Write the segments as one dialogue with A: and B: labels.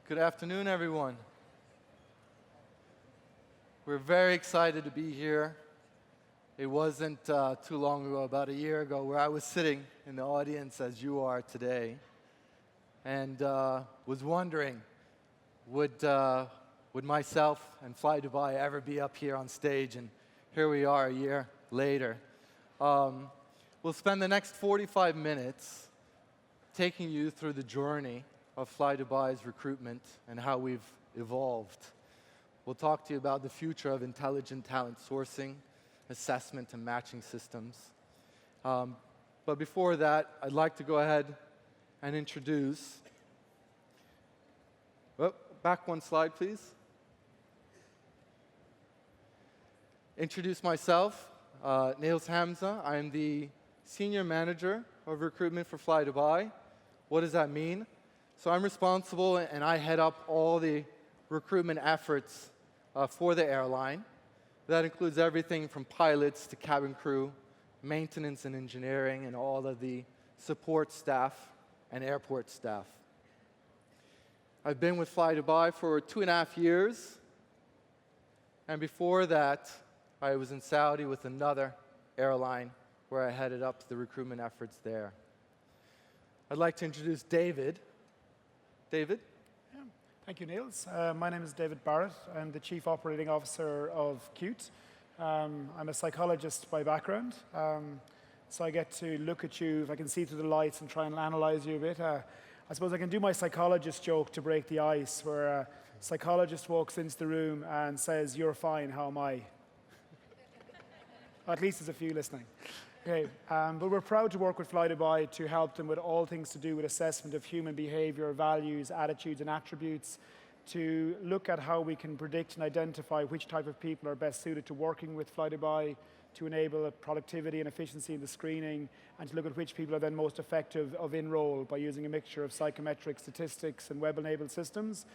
A: Good afternoon, everyone. We're very excited to be here. It wasn't too long ago, about a year ago, where I was sitting in the audience as you are today and was wondering, would myself and flydubai ever be up here on stage? And here we are a year later. We'll spend the next 45 minutes taking you through the journey of flydubai's recruitment and how we've evolved. We'll talk to you about the future of intelligent talent sourcing, assessment, and matching systems. But before that, I'd like to go ahead and introduce... Oh, back one slide, please. Introduce myself, Nils Hamsa. I'm the Senior Manager of Recruitment for flydubai. What does that mean? So I'm responsible and I head up all the recruitment efforts for the airline. That includes everything from pilots to cabin crew, maintenance and engineering, and all of the support staff and airport staff. I've been with flydubai for 2.5 years, and before that, I was in Saudi with another airline where I headed up the recruitment efforts there. I'd like to introduce David. David?
B: Yeah. Thank you, Nils. My name is David Barrett. I'm the Chief Operating Officer of Qt. I'm a psychologist by background, so I get to look at you, if I can see through the lights, and try and analyze you a bit. I suppose I can do my psychologist joke to break the ice, where a psychologist walks into the room and says, "You're fine, how am I?" At least there's a few listening. Okay, but we're proud to work with flydubai to help them with all things to do with assessment of human behavior, values, attitudes, and attributes, to look at how we can predict and identify which type of people are best suited to working with flydubai, to enable productivity and efficiency in the screening, and to look at which people are then most effective of enroll by using a mixture of psychometrics, statistics, and web-enabled systems.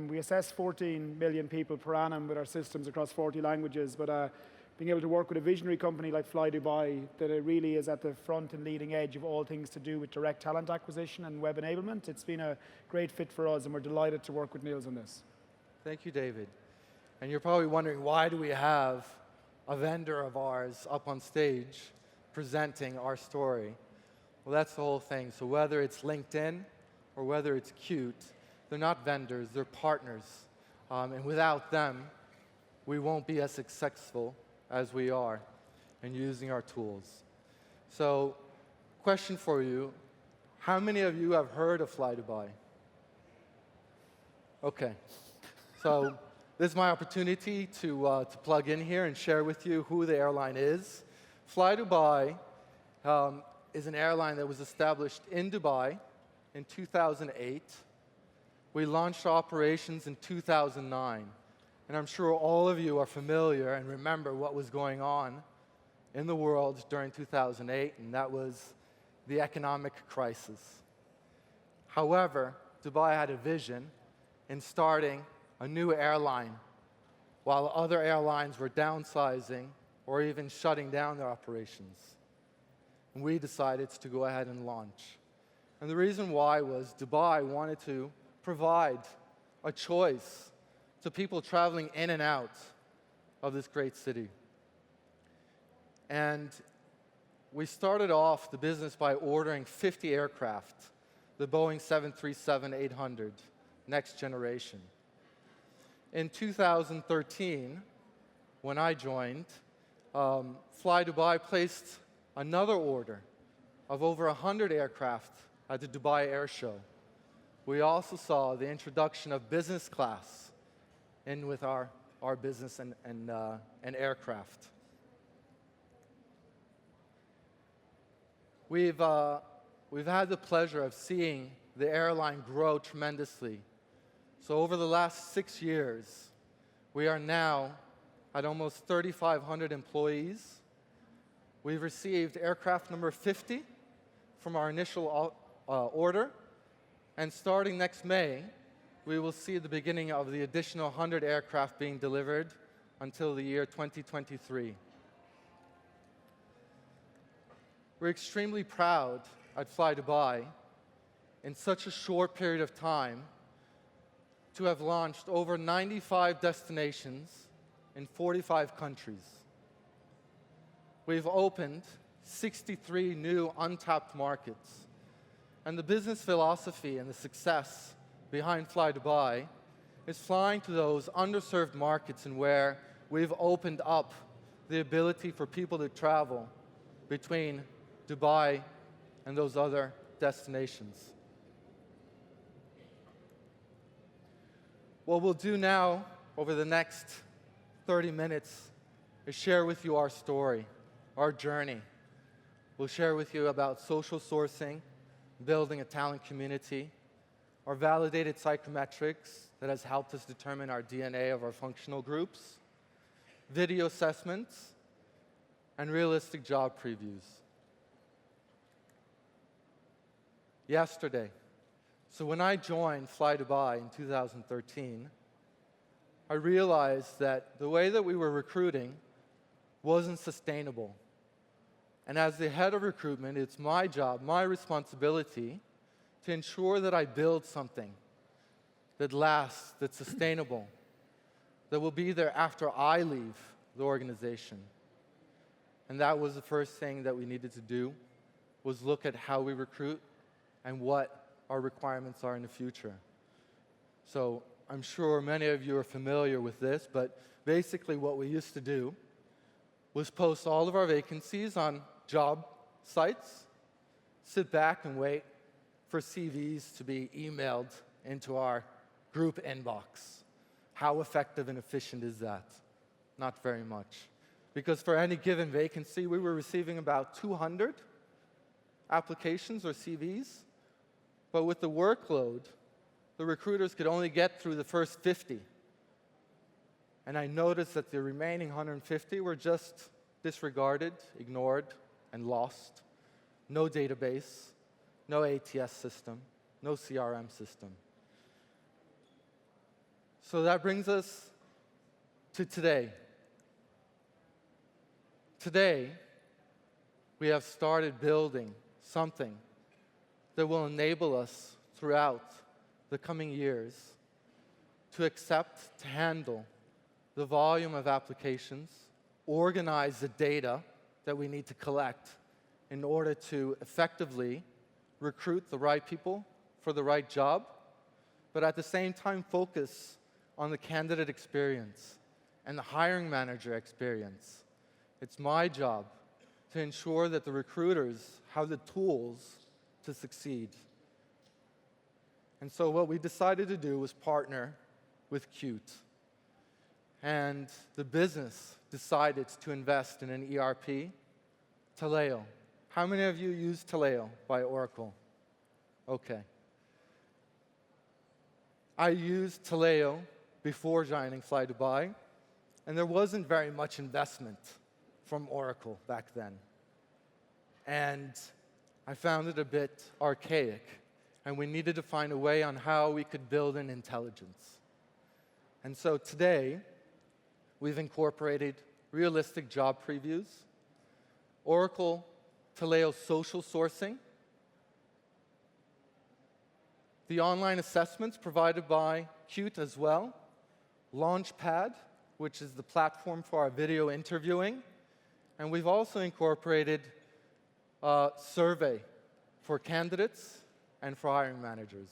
B: We assess 14 million people per annum with our systems across 40 languages, but being able to work with a visionary company like flydubai that it really is at the front and leading edge of all things to do with direct talent acquisition and web enablement, it's been a great fit for us, and we're delighted to work with Nils on this.
A: Thank you, David. And you're probably wondering, why do we have a vendor of ours up on stage presenting our story? Well, that's the whole thing. So whether it's LinkedIn or whether it's Qt, they're not vendors, they're partners. And without them, we won't be as successful as we are in using our tools. So, question for you, how many of you have heard of flydubai? Okay, so this is my opportunity to plug in here and share with you who the airline is. flydubai is an airline that was established in Dubai in 2008. We launched operations in 2009. And I'm sure all of you are familiar and remember what was going on in the world during 2008, and that was the economic crisis. However, Dubai had a vision in starting a new airline while other airlines were downsizing or even shutting down their operations. And we decided to go ahead and launch. And the reason why was Dubai wanted to provide a choice to people traveling in and out of this great city. And we started off the business by ordering 50 aircraft, the Boeing 737-800, next generation. In 2013, when I joined, flydubai placed another order of over 100 aircraft at the Dubai Air Show. We also saw the introduction of business class in with our business and aircraft. We've had the pleasure of seeing the airline grow tremendously. So over the last 6 years, we are now at almost 3,500 employees. We've received aircraft number 50 from our initial order, and starting next May, we will see the beginning of the additional 100 aircraft being delivered until the year 2023. We're extremely proud at flydubai in such a short period of time to have launched over 95 destinations in 45 countries. We've opened 63 new untapped markets. And the business philosophy and the success behind flydubai is flying to those underserved markets and where we've opened up the ability for people to travel between Dubai and those other destinations. What we'll do now over the next 30 minutes is share with you our story, our journey. We'll share with you about social sourcing, building a talent community, our validated psychometrics that has helped us determine our DNA of our functional groups, video assessments, and realistic job previews. Yesterday, so when I joined flydubai in 2013, I realized that the way that we were recruiting wasn't sustainable. And as the head of recruitment, it's my job, my responsibility to ensure that I build something that lasts, that's sustainable, that will be there after I leave the organization. And that was the first thing that we needed to do, was look at how we recruit and what our requirements are in the future. So I'm sure many of you are familiar with this, but basically what we used to do was post all of our vacancies on job sites, sit back and wait for CVs to be emailed into our group inbox. How effective and efficient is that? Not very much. Because for any given vacancy, we were receiving about 200 applications or CVs, but with the workload, the recruiters could only get through the first 50. And I noticed that the remaining 150 were just disregarded, ignored, and lost. No database, no ATS system, no CRM system. So that brings us to today. Today, we have started building something that will enable us throughout the coming years to accept, to handle the volume of applications, organize the data that we need to collect in order to effectively recruit the right people for the right job, but at the same time focus on the candidate experience and the hiring manager experience. It's my job to ensure that the recruiters have the tools to succeed. And so what we decided to do was partner with Qt. And the business decided to invest in an ERP, Taleo. How many of you use Taleo by Oracle? Okay. I used Taleo before joining flydubai, and there wasn't very much investment from Oracle back then. And I found it a bit archaic, and we needed to find a way on how we could build in intelligence. And so today, we've incorporated realistic job previews, Oracle Taleo social sourcing, the online assessments provided by Qt as well, Launchpad, which is the platform for our video interviewing, and we've also incorporated a survey for candidates and for hiring managers.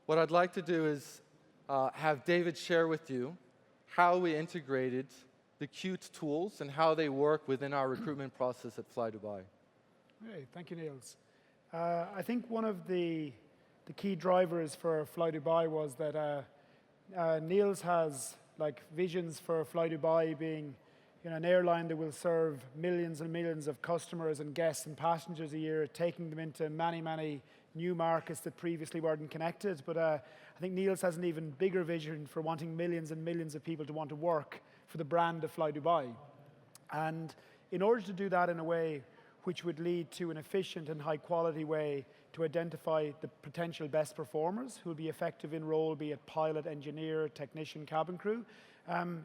A: What I'd like to do is have David share with you how we integrated the Qt tools and how they work within our recruitment process at flydubai.
B: Hey, thank you, Nils. I think one of the key drivers for flydubai was that Nils has visions for flydubai being an airline that will serve millions and millions of customers and guests and passengers a year, taking them into many, many new markets that previously weren't connected. But I think Nils has an even bigger vision for wanting millions and millions of people to want to work for the brand of flydubai. And in order to do that in a way which would lead to an efficient and high quality way to identify the potential best performers who will be effective in role, be it pilot, engineer, technician, cabin crew,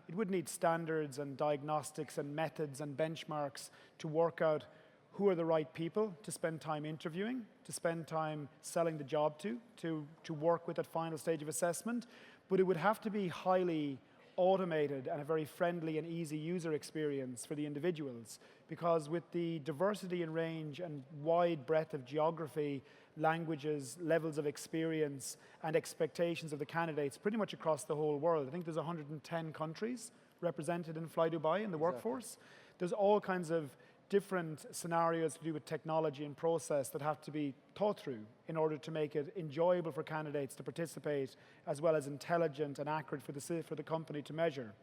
B: it would need standards and diagnostics and methods and benchmarks to work out who are the right people to spend time interviewing, to spend time selling the job to work with at final stage of assessment, but it would have to be highly automated and a very friendly and easy user experience for the individuals, because with the diversity and range and wide breadth of geography, languages, levels of experience and expectations of the candidates pretty much across the whole world. I think there's 110 countries represented in flydubai in the workforce. There's all kinds of different scenarios to do with technology and process that have to be thought through in order to make it enjoyable for candidates to participate, as well as intelligent and accurate for the company to measure.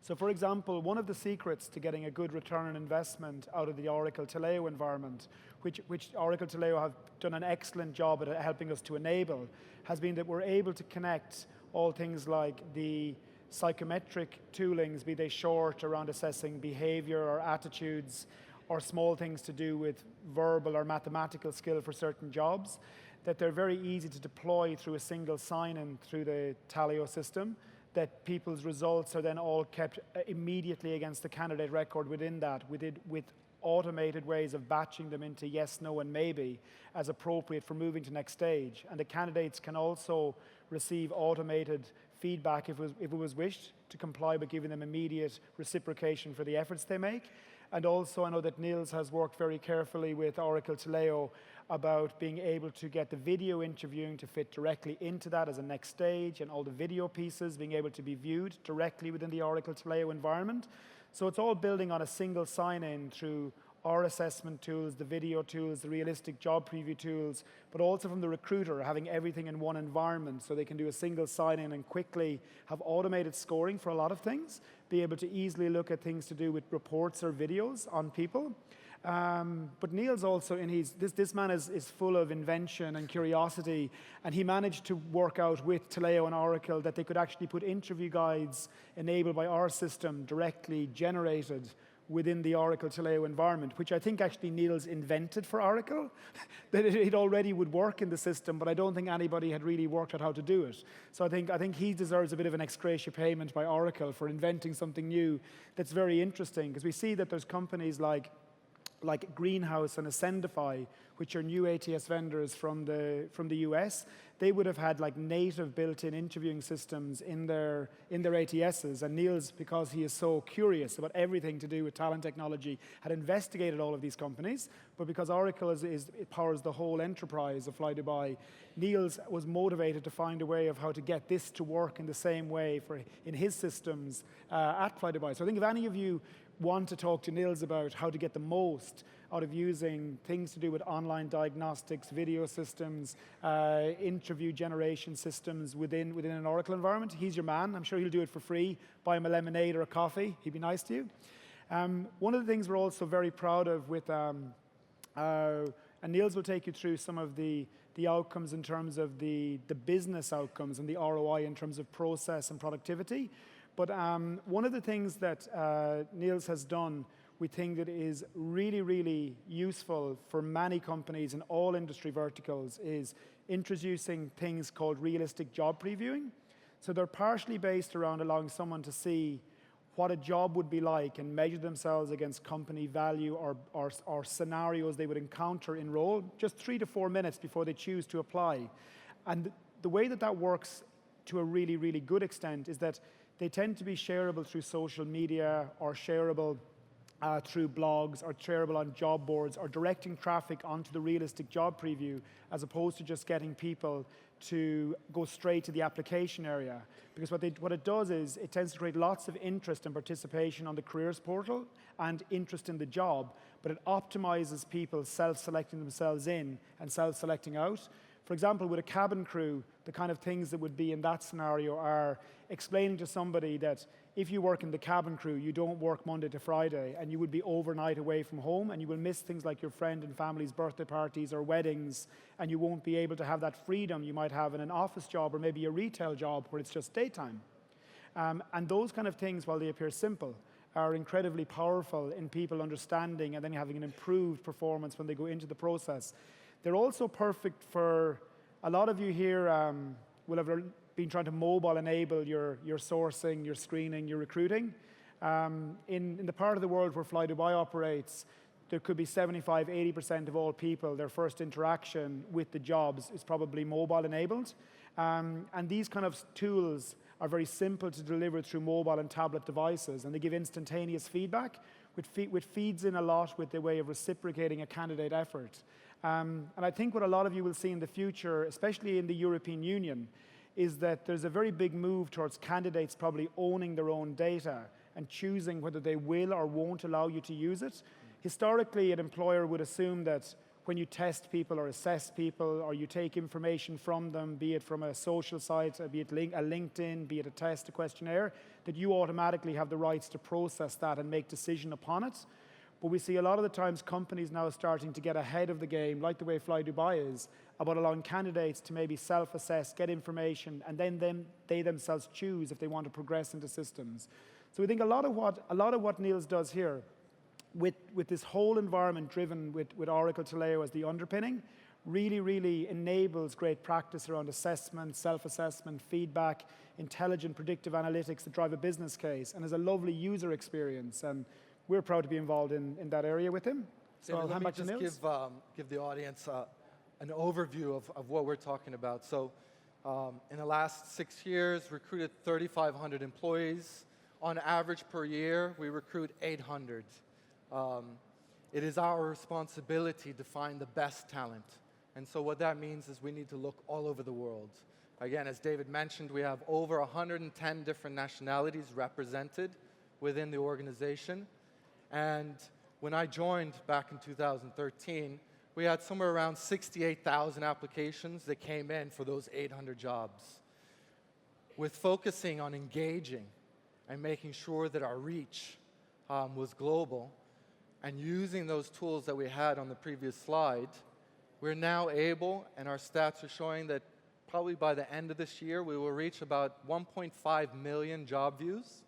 B: So for example, one of the secrets to getting a good return on investment out of the Oracle Taleo environment, which Oracle Taleo have done an excellent job at helping us to enable, has been that we're able to connect all things like the psychometric toolings, be they short around assessing behavior or attitudes, or small things to do with verbal or mathematical skill for certain jobs, that they're very easy to deploy through a single sign-in through the Taleo system, that people's results are then all kept immediately against the candidate record within that, with automated ways of batching them into yes, no, and maybe as appropriate for moving to next stage. And the candidates can also receive automated feedback if it was wished to comply by giving them immediate reciprocation for the efforts they make. And also I know that Nils has worked very carefully with Oracle Taleo about being able to get the video interviewing to fit directly into that as a next stage, and all the video pieces being able to be viewed directly within the Oracle Taleo environment. So it's all building on a single sign-in through our assessment tools, the video tools, the realistic job preview tools, but also from the recruiter, having everything in one environment so they can do a single sign-in and quickly have automated scoring for a lot of things, be able to easily look at things to do with reports or videos on people. But Nils also, this man is full of invention and curiosity, and he managed to work out with Taleo and Oracle that they could actually put interview guides enabled by our system directly generated within the Oracle Taleo environment, which I think actually Nils invented for Oracle, that it already would work in the system, but I don't think anybody had really worked out how to do it. So I think he deserves a bit of an ex gratia payment by Oracle for inventing something new that's very interesting, because we see that there's companies like Greenhouse and Ascendify, which are new ATS vendors from the US. They would have had like native built-in interviewing systems in their ATSs, and Nils, because he is so curious about everything to do with talent technology, had investigated all of these companies. But because Oracle it powers the whole enterprise of flydubai, Nils was motivated to find a way of how to get this to work in the same way in his systems at flydubai. So I think if any of you want to talk to Nils about how to get the most out of using things to do with online diagnostics, video systems, interview generation systems within an Oracle environment, he's your man. I'm sure he'll do it for free. Buy him a lemonade or a coffee. He'd be nice to you. One of the things we're also very proud of with, and Nils will take you through some of the outcomes in terms of the business outcomes and the ROI in terms of process and productivity. But one of the things that Nils has done, we think that is really, really useful for many companies in all industry verticals, is introducing things called realistic job previewing. So they're partially based around allowing someone to see what a job would be like and measure themselves against company value or scenarios they would encounter in role, just 3 to 4 minutes before they choose to apply. And the way that works to a really, really good extent is that they tend to be shareable through social media, or shareable through blogs, or shareable on job boards, or directing traffic onto the realistic job preview, as opposed to just getting people to go straight to the application area. Because what it does is it tends to create lots of interest and participation on the careers portal and interest in the job, but it optimizes people self-selecting themselves in and self-selecting out. For example, with a cabin crew, the kind of things that would be in that scenario are explaining to somebody that if you work in the cabin crew, you don't work Monday to Friday, and you would be overnight away from home, and you will miss things like your friend and family's birthday parties or weddings, and you won't be able to have that freedom you might have in an office job or maybe a retail job where it's just daytime. And those kind of things, while they appear simple, are incredibly powerful in people understanding and then having an improved performance when they go into the process. They're also perfect for, a lot of you here will have been trying to mobile enable your sourcing, your screening, your recruiting. In the part of the world where flydubai operates, there could be 75, 80% of all people, their first interaction with the jobs is probably mobile enabled. And these kind of tools are very simple to deliver through mobile and tablet devices, and they give instantaneous feedback, which feeds in a lot with the way of reciprocating a candidate effort. And I think what a lot of you will see in the future, especially in the European Union, is that there's a very big move towards candidates probably owning their own data and choosing whether they will or won't allow you to use it. Historically, an employer would assume that when you test people or assess people or you take information from them, be it from a social site, be it a LinkedIn, be it a test, a questionnaire, that you automatically have the rights to process that and make decision upon it. But we see a lot of the times companies now starting to get ahead of the game, like the way flydubai is, about allowing candidates to maybe self-assess, get information, and then they themselves choose if they want to progress into systems. So we think a lot of what Nils does here, with this whole environment driven with Oracle Taleo as the underpinning, really enables great practice around assessment, self-assessment, feedback, intelligent predictive analytics that drive a business case, and is a lovely user experience. And we're proud to be involved in that area with him. So I'll hand back to Nils.
A: Let me just give the audience an overview of what we're talking about. So in the last 6 years, recruited 3,500 employees. On average per year, we recruit 800. It is our responsibility to find the best talent. And so what that means is we need to look all over the world. Again, as David mentioned, we have over 110 different nationalities represented within the organization. And when I joined back in 2013, we had somewhere around 68,000 applications that came in for those 800 jobs. With focusing on engaging and making sure that our reach was global, and using those tools that we had on the previous slide, we're now able, and our stats are showing that probably by the end of this year, we will reach about 1.5 million job views.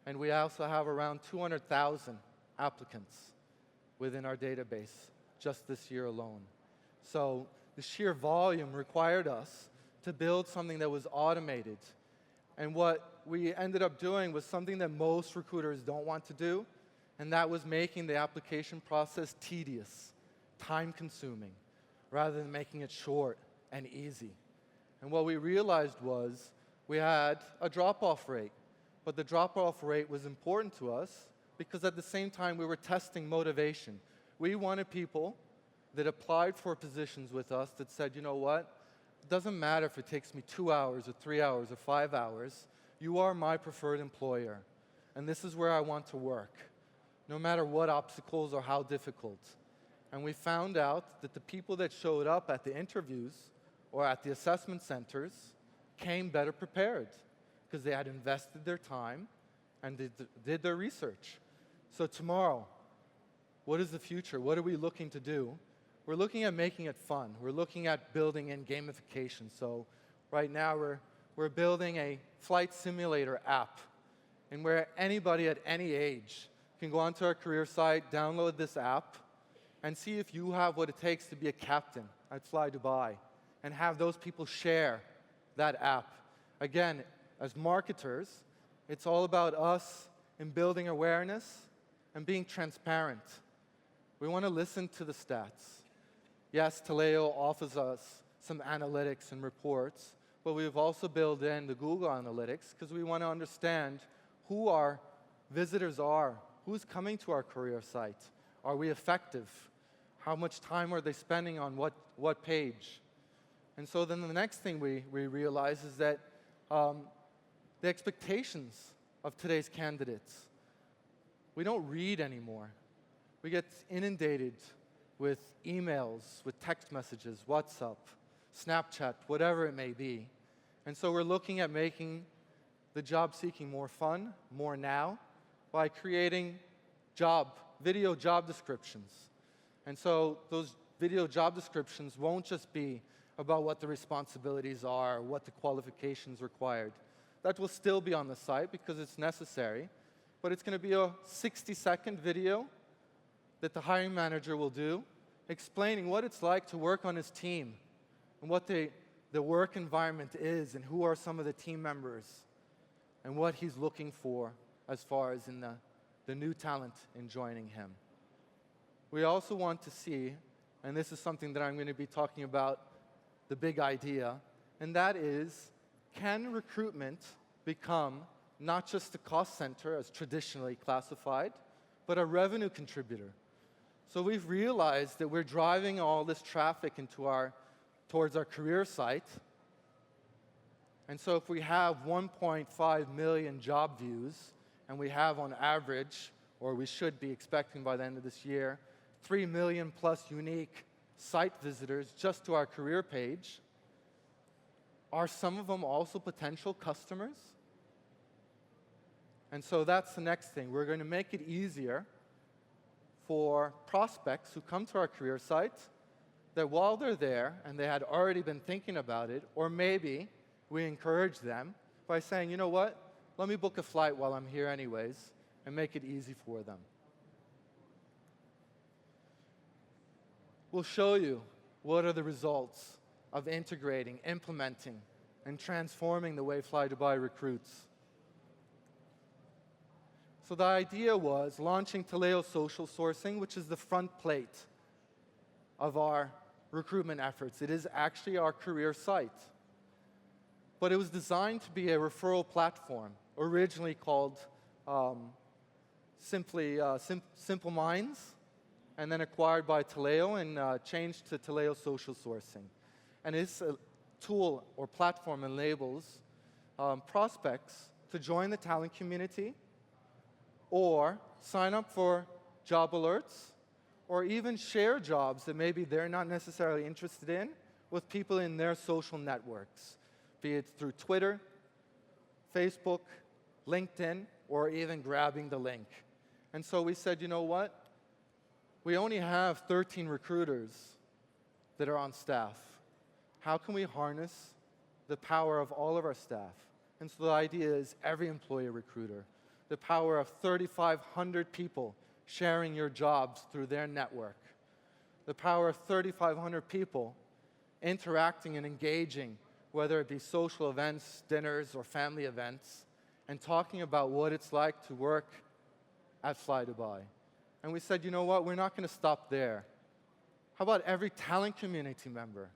A: And we also have around 200,000 applicants within our database just this year alone. So the sheer volume required us to build something that was automated. And what we ended up doing was something that most recruiters don't want to do, and that was making the application process tedious, time-consuming, rather than making it short and easy. And what we realized was we had a drop-off rate, but the drop-off rate was important to us because at the same time we were testing motivation. We wanted people that applied for positions with us that said, you know what, it doesn't matter if it takes me 2 hours or 3 hours or 5 hours, you are my preferred employer, and this is where I want to work, no matter what obstacles or how difficult. And we found out that the people that showed up at the interviews or at the assessment centers came better prepared because they had invested their time and did their research. So tomorrow, what is the future? What are we looking to do? We're looking at making it fun. We're looking at building in gamification. So right now we're building a flight simulator app, and where anybody at any age can go onto our career site, download this app, and see if you have what it takes to be a captain at flydubai, and have those people share that app. Again, as marketers, it's all about us in building awareness and being transparent. We want to listen to the stats. Yes, Taleo offers us some analytics and reports, but we've also built in the Google Analytics because we want to understand who our visitors are, who's coming to our career site. Are we effective? How much time are they spending on what page? And so then the next thing we realize is that the expectations of today's candidates, we don't read anymore. We get inundated with emails, with text messages, WhatsApp, Snapchat, whatever it may be. And so we're looking at making the job seeking more fun, more now, by creating video job descriptions. And so those video job descriptions won't just be about what the responsibilities are, what the qualifications required. That will still be on the site because it's necessary, but it's going to be a 60-second video that the hiring manager will do, explaining what it's like to work on his team and what the work environment is and who are some of the team members and what he's looking for as far as in the new talent in joining him. we also want to see, and this is something that I'm going to be talking about, the big idea, and that is, can recruitment become not just a cost center as traditionally classified, but a revenue contributor? So we've realized that we're driving all this traffic towards our career site. And so if we have 1.5 million job views, and we have on average, or we should be expecting by the end of this year, 3 million plus unique site visitors just to our career page, are some of them also potential customers? And so that's the next thing. We're going to make it easier for prospects who come to our career site, that while they're there and they had already been thinking about it, or maybe we encourage them by saying, you know what, let me book a flight while I'm here anyways, and make it easy for them. We'll show you what are the results of integrating, implementing, and transforming the way flydubai recruits. So the idea was launching Taleo Social Sourcing, which is the front plate of our recruitment efforts. It is actually our career site. But it was designed to be a referral platform, originally called Simple Minds, and then acquired by Taleo and changed to Taleo Social Sourcing. And it's a tool or platform enables prospects to join the talent community, or sign up for job alerts, or even share jobs that maybe they're not necessarily interested in with people in their social networks, be it through Twitter, Facebook, LinkedIn, or even grabbing the link. And so we said, you know what? We only have 13 recruiters that are on staff. How can we harness the power of all of our staff? And so the idea is every employee a recruiter. The power of 3,500 people sharing your jobs through their network. The power of 3,500 people interacting and engaging, whether it be social events, dinners, or family events, and talking about what it's like to work at flydubai. And we said, you know what, we're not going to stop there. How about every talent community member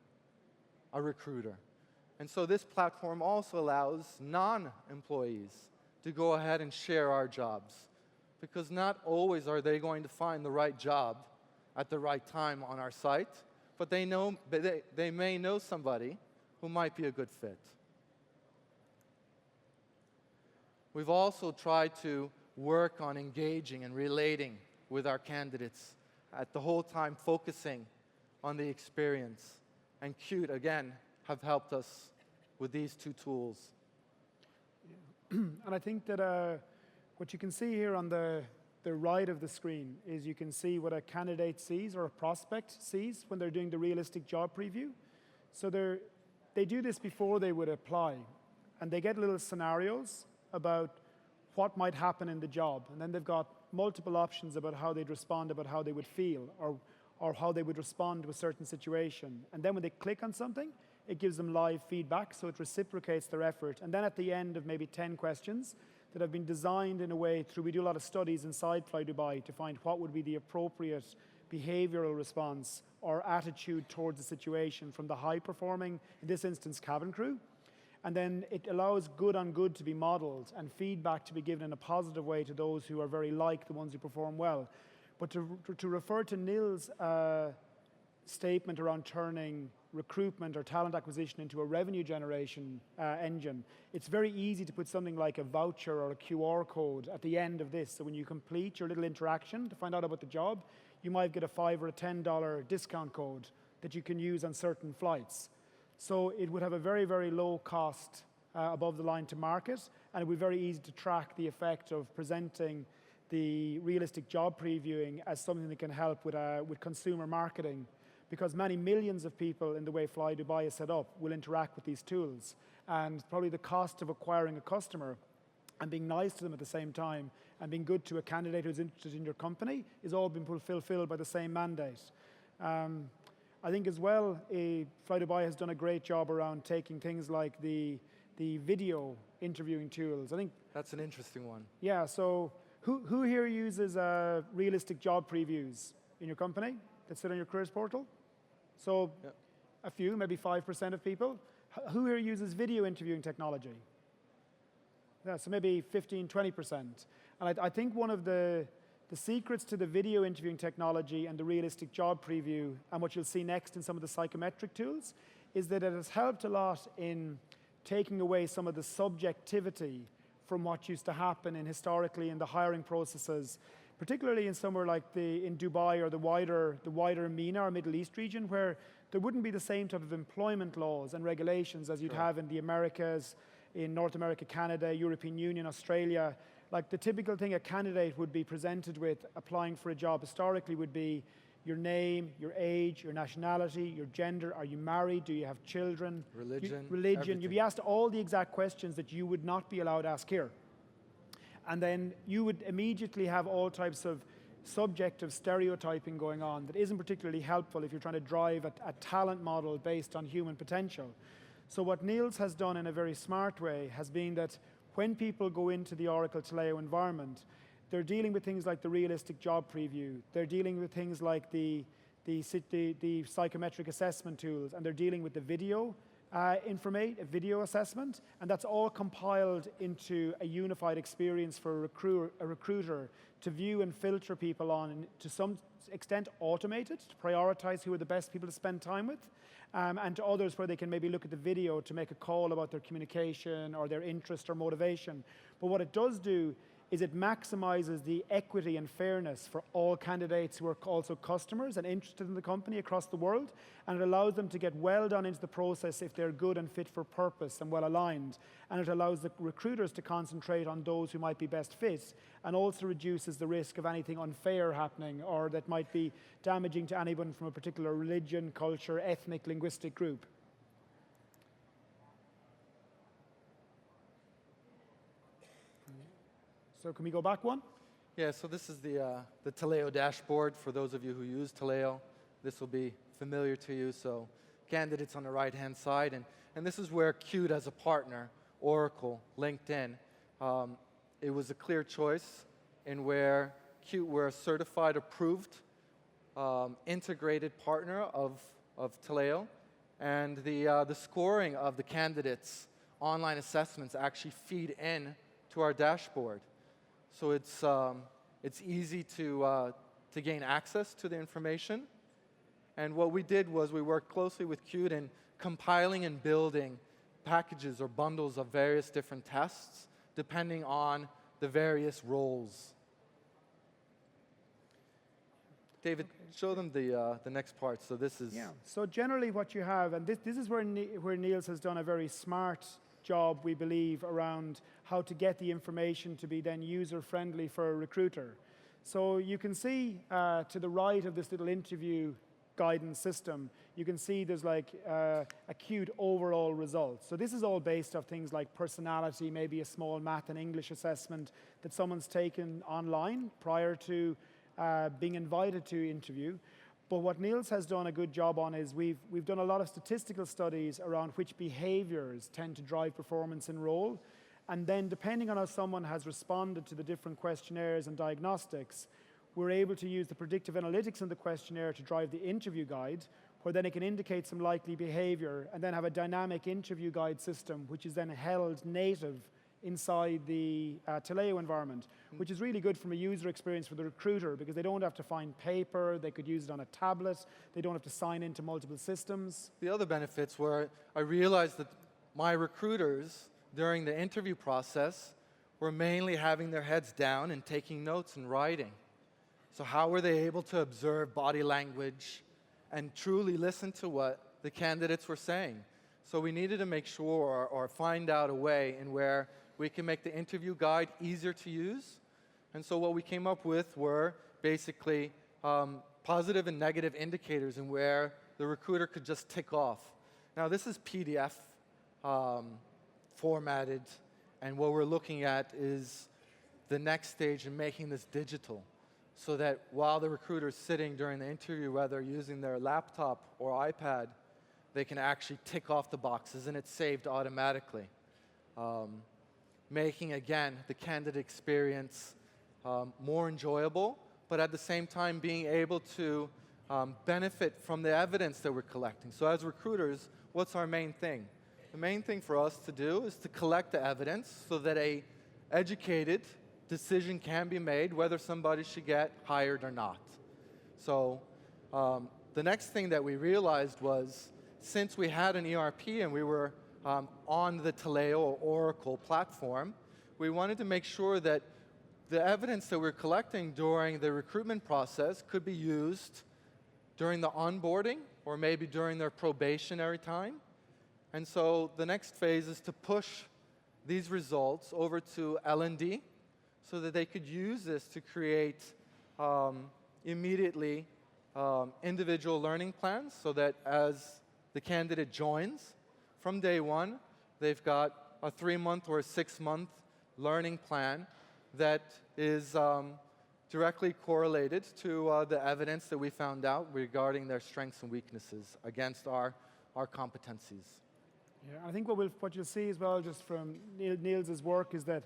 A: a recruiter? And so this platform also allows non-employees to go ahead and share our jobs, because not always are they going to find the right job at the right time on our site, but they may know somebody who might be a good fit. We've also tried to work on engaging and relating with our candidates at the whole time, focusing on the experience. And Qt, again, have helped us with these two tools.
B: And I think that what you can see here on the right of the screen is you can see what a candidate sees or a prospect sees when they're doing the realistic job preview. So they do this before they would apply, and they get little scenarios about what might happen in the job, and then they've got multiple options about how they'd respond, about how they would feel, or how they would respond to a certain situation. And then when they click on something, it gives them live feedback, so it reciprocates their effort. And then at the end of maybe 10 questions that have been designed in a way we do a lot of studies inside flydubai to find what would be the appropriate behavioral response or attitude towards the situation from the high-performing, in this instance, cabin crew. And then it allows good on good to be modeled and feedback to be given in a positive way to those who are very like the ones who perform well. But to refer to Nils' statement around turning recruitment or talent acquisition into a revenue generation engine, it's very easy to put something like a voucher or a QR code at the end of this. So when you complete your little interaction to find out about the job, you might get a $5 or a $10 discount code that you can use on certain flights. So it would have a very, very low cost above the line to market, and it would be very easy to track the effect of presenting the realistic job previewing as something that can help with consumer marketing, because many millions of people in the way flydubai is set up will interact with these tools, and probably the cost of acquiring a customer and being nice to them at the same time and being good to a candidate who's interested in your company is all being fulfilled by the same mandate. I think as well, flydubai has done a great job around taking things like the video interviewing tools. I think
A: That's an interesting one.
B: yeah. So who here uses realistic job previews? in your company that sit on your careers portal? So
A: Yep.
B: a few, maybe 5% of people. Who here uses video interviewing technology? Yeah, so maybe 15, 20%. And I think one of the secrets to the video interviewing technology and the realistic job preview, and what you'll see next in some of the psychometric tools, is that it has helped a lot in taking away some of the subjectivity from what used to happen historically in the hiring processes, particularly in somewhere like in Dubai or the wider MENA or Middle East region, where there wouldn't be the same type of employment laws and regulations as you'd have in the Americas, in North America, Canada, European Union, Australia. Like the typical thing a candidate would be presented with applying for a job historically would be your name, your age, your nationality, your gender, are you married, do you have children?
A: Religion.
B: Religion. You'd be asked all the exact questions that you would not be allowed to ask here. And then you would immediately have all types of subjective stereotyping going on that isn't particularly helpful if you're trying to drive a talent model based on human potential. So what Nils has done in a very smart way has been that when people go into the Oracle Taleo environment, they're dealing with things like the realistic job preview, they're dealing with things like the psychometric assessment tools, and they're dealing with the video video assessment, and that's all compiled into a unified experience for a recruiter to view and filter people on, and to some extent automate it, to prioritize who are the best people to spend time with, and to others where they can maybe look at the video to make a call about their communication or their interest or motivation. But what it does do is it maximizes the equity and fairness for all candidates who are also customers and interested in the company across the world, and it allows them to get well done into the process if they're good and fit for purpose and well aligned, and it allows the recruiters to concentrate on those who might be best fit, and also reduces the risk of anything unfair happening or that might be damaging to anyone from a particular religion, culture, ethnic, linguistic group. So can we go back one?
A: Yeah, so this is the Taleo dashboard for those of you who use Taleo. This will be familiar to you. So candidates on the right-hand side. And this is where Qt as a partner, Oracle, LinkedIn, it was a clear choice in where Qt were a certified, approved, integrated partner of Taleo. And the scoring of the candidates' online assessments actually feed in to our dashboard. So it's easy to gain access to the information. And what we did was we worked closely with Qt in compiling and building packages or bundles of various different tests depending on the various roles. David, show them the next part. So this is...
B: Yeah, so generally what you have, and this is where Nils has done a very smart job, we believe, around how to get the information to be then user-friendly for a recruiter. So you can see to the right of this little interview guidance system, you can see there's like a Qt overall result. So this is all based off things like personality, maybe a small math and English assessment that someone's taken online prior to being invited to interview. But what Nils has done a good job on is we've done a lot of statistical studies around which behaviors tend to drive performance in role. And then depending on how someone has responded to the different questionnaires and diagnostics, we're able to use the predictive analytics in the questionnaire to drive the interview guide, where then it can indicate some likely behavior, and then have a dynamic interview guide system, which is then held native inside the Taleo environment, which is really good from a user experience for the recruiter, because they don't have to find paper, they could use it on a tablet, they don't have to sign into multiple systems.
A: The other benefits were I realized that my recruiters during the interview process were mainly having their heads down and taking notes and writing. So how were they able to observe body language and truly listen to what the candidates were saying? So we needed to make sure or find out a way in where we can make the interview guide easier to use. And so what we came up with were basically positive and negative indicators in where the recruiter could just tick off. Now this is PDF formatted, and what we're looking at is the next stage in making this digital, so that while the recruiter is sitting during the interview, whether using their laptop or iPad, they can actually tick off the boxes and it's saved automatically. Making, again, the candidate experience more enjoyable but at the same time being able to benefit from the evidence that we're collecting. So as recruiters, what's our main thing? The main thing for us to do is to collect the evidence so that a educated decision can be made whether somebody should get hired or not. So the next thing that we realized was, since we had an ERP and we were on the Taleo or Oracle platform, we wanted to make sure that the evidence that we're collecting during the recruitment process could be used during the onboarding or maybe during their probationary time. And so the next phase is to push these results over to L&D so that they could use this to create immediately individual learning plans, so that as the candidate joins, from day one, they've got a 3-month or a 6-month learning plan that is directly correlated to the evidence that we found out regarding their strengths and weaknesses against our competencies.
B: Yeah, I think what you'll see as well, just from Nils's work, is that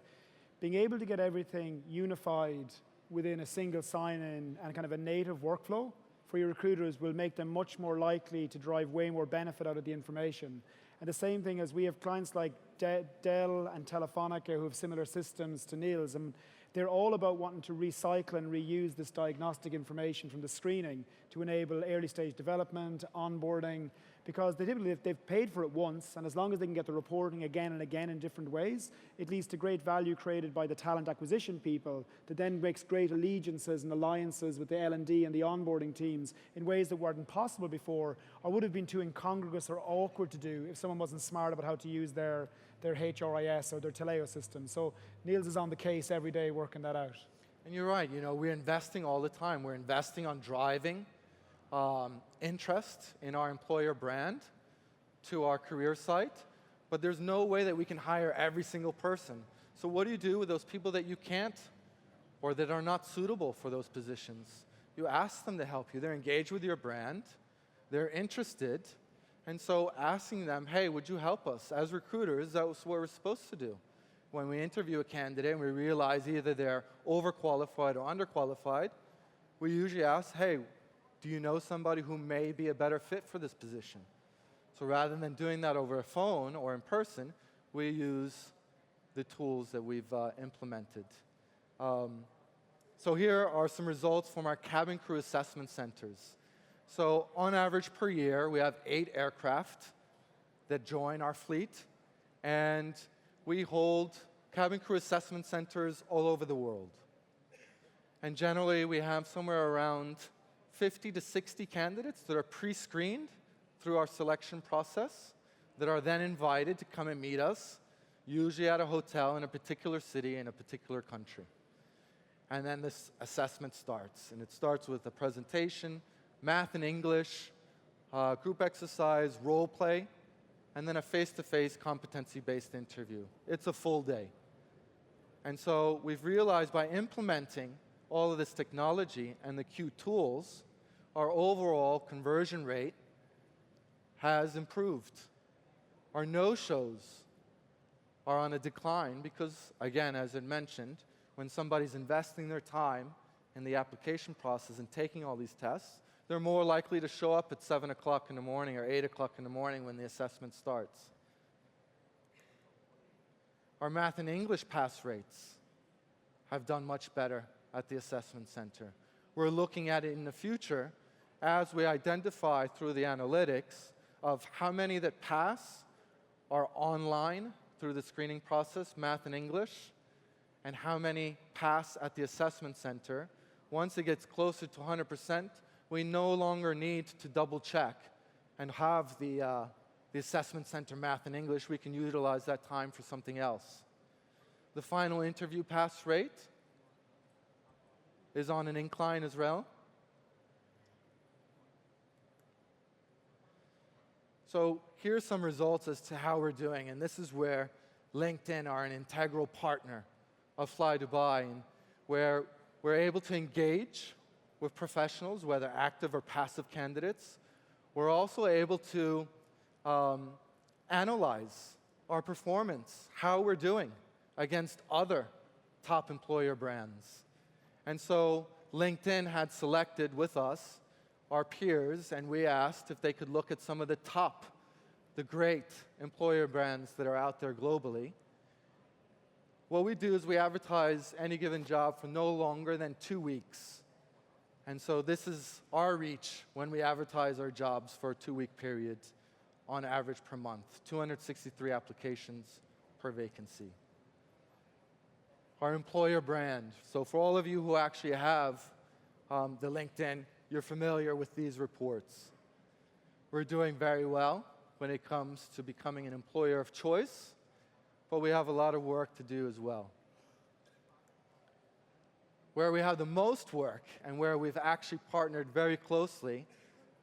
B: being able to get everything unified within a single sign-in and kind of a native workflow for your recruiters will make them much more likely to drive way more benefit out of the information. And the same thing as we have clients like Dell and Telefonica who have similar systems to Nils, and they're all about wanting to recycle and reuse this diagnostic information from the screening to enable early stage development, onboarding, because they typically, if they've paid for it once, and as long as they can get the reporting again and again in different ways, it leads to great value created by the talent acquisition people that then makes great allegiances and alliances with the L&D and the onboarding teams in ways that weren't possible before or would have been too incongruous or awkward to do if someone wasn't smart about how to use their HRIS or their Taleo system. So Nils is on the case every day working that out.
A: And you're right, we're investing all the time. We're investing on driving interest in our employer brand to our career site, but there's no way that we can hire every single person. So what do you do with those people that you can't or that are not suitable for those positions? You ask them to help you. They're engaged with your brand. They're interested. And so asking them, hey, would you help us? As recruiters, that's what we're supposed to do. When we interview a candidate and we realize either they're overqualified or underqualified, we usually ask, hey, do you know somebody who may be a better fit for this position? So rather than doing that over a phone or in person, we use the tools that we've implemented. So here are some results from our cabin crew assessment centers. So on average per year, we have 8 aircraft that join our fleet, and we hold cabin crew assessment centers all over the world. And generally, we have somewhere around 50 to 60 candidates that are pre-screened through our selection process that are then invited to come and meet us, usually at a hotel in a particular city in a particular country. And then this assessment starts. And it starts with a presentation, math and English, group exercise, role play, and then a face-to-face competency-based interview. It's a full day. And so we've realized by implementing all of this technology and the Q tools, our overall conversion rate has improved. Our no-shows are on a decline because, again, as I mentioned, when somebody's investing their time in the application process and taking all these tests, they're more likely to show up at 7 o'clock in the morning or 8 o'clock in the morning when the assessment starts. Our math and English pass rates have done much better at the assessment center. We're looking at it in the future as we identify through the analytics of how many that pass are online through the screening process, math and English, and how many pass at the assessment center. Once it gets closer to 100%, we no longer need to double check and have the assessment center math and English. We can utilize that time for something else. The final interview pass rate is on an incline as well. So here's some results as to how we're doing, and this is where LinkedIn are an integral partner of flydubai, and where we're able to engage with professionals, whether active or passive candidates. We're also able to analyze our performance, how we're doing against other top employer brands. And so LinkedIn had selected with us our peers, and we asked if they could look at some of the great employer brands that are out there globally. What we do is we advertise any given job for no longer than 2 weeks. And so this is our reach when we advertise our jobs for a 2-week period on average per month, 263 applications per vacancy. Our employer brand. So for all of you who actually have the LinkedIn, you're familiar with these reports. We're doing very well when it comes to becoming an employer of choice, but we have a lot of work to do as well. Where we have the most work and where we've actually partnered very closely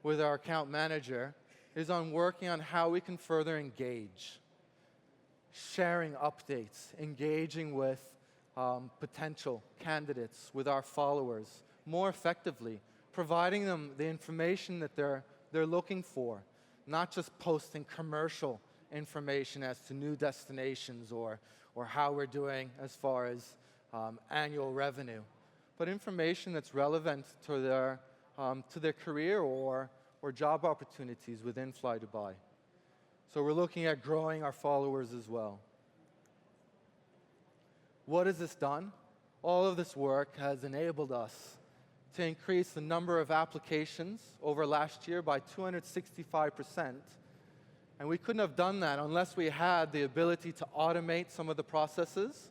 A: with our account manager is on working on how we can further engage, sharing updates, engaging with potential candidates, with our followers more effectively, providing them the information that they're looking for, not just posting commercial information as to new destinations or how we're doing as far as annual revenue, but information that's relevant to their career or job opportunities within flydubai. So we're looking at growing our followers as well. What has this done? All of this work has enabled us to increase the number of applications over last year by 265%. And we couldn't have done that unless we had the ability to automate some of the processes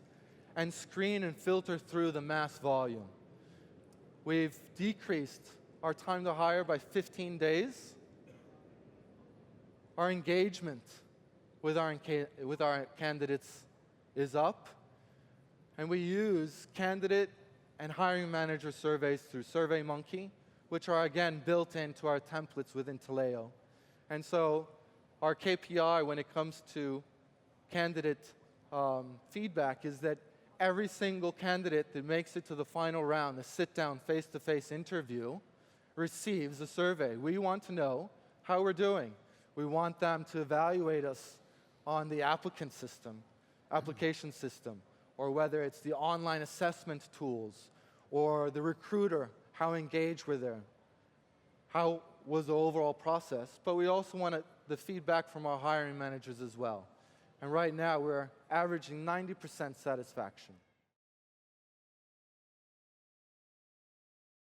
A: and screen and filter through the mass volume. We've decreased our time to hire by 15 days. Our engagement with our candidates is up. And we use candidate and hiring manager surveys through SurveyMonkey, which are again built into our templates within Taleo. And so our KPI when it comes to candidate feedback is that every single candidate that makes it to the final round, the sit-down face-to-face interview, receives a survey. We want to know how we're doing. We want them to evaluate us on the application system, or whether it's the online assessment tools, or the recruiter, how engaged were they, how was the overall process. But we also want the feedback from our hiring managers as well. And right now, we're averaging 90% satisfaction.